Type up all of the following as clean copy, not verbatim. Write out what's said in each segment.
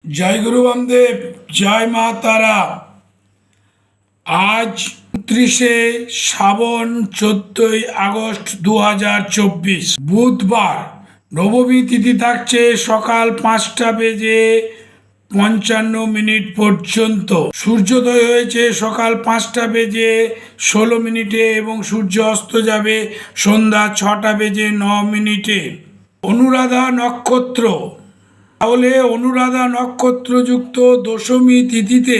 জয় গুরু বামদেব, জয় মা তারা। আজ 29শে শ্রাবণ, 14ই আগস্ট 2024, বুধবার। নবমী তিথি থাকছে সকাল 5টা বেজে 55 মিনিট পর্যন্ত। সূর্যোদয় হয়েছে সকাল 5টা বেজে 16 মিনিটে এবং সূর্য অস্ত যাবে সন্ধ্যা 6টা বেজে 9 মিনিটে। অনুরাধা নক্ষত্র। তাহলে অনুরাধা নক্ষত্রযুক্ত দশমী তিথিতে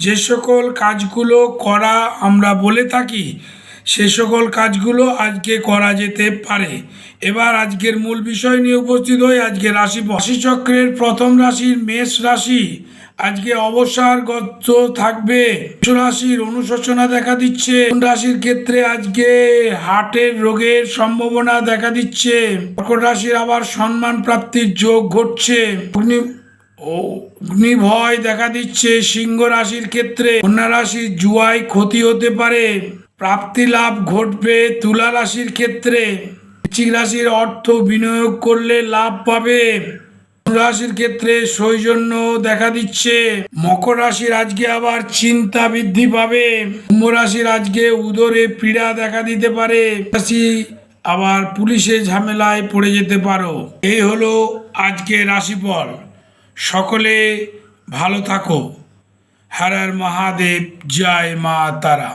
যে সকল কাজগুলো করা আমরা বলে থাকি, সে সকল কাজগুলো আজকে করা যেতে পারে। এবার আজকের মূল বিষয় নিয়ে উপস্থিত হই। আজকে রাশিচক্রের প্রথম রাশির মেষ রাশি আজকে অবসাদগ্রস্ত থাকবে। মেষ রাশির অনুশোচনা দেখা দিচ্ছে। কোন রাশির ক্ষেত্রে আজকে হার্টের রোগের সম্ভাবনা দেখা দিচ্ছে। কর্কট রাশির আবার সম্মান প্রাপ্তির যোগ ঘটছে। অগ্নি ভয় দেখা দিচ্ছে সিংহ রাশির ক্ষেত্রে। কন্যা রাশির জুয়ায় ক্ষতি হতে পারে, প্রাপ্তি লাভ ঘটবে তুলা রাশির ক্ষেত্রে। বৃশ্চিক রাশির অর্থ বিনিয়োগ করলে লাভ পাবে। রাশির ক্ষেত্রে সৌজন্য দেখা দিচ্ছে। মকর রাশির আজকে আবার চিন্তা বৃদ্ধি পাবে। কুম্ভ রাশির আজকে উদরে পীড়া দেখা দিতে পারে। রাশি আবার পুলিশের ঝামেলায় পড়ে যেতে পারো। এই হলো আজকে রাশিফল। সকলে ভালো থাকো। হর হর মহাদেব, জয় মা তারা।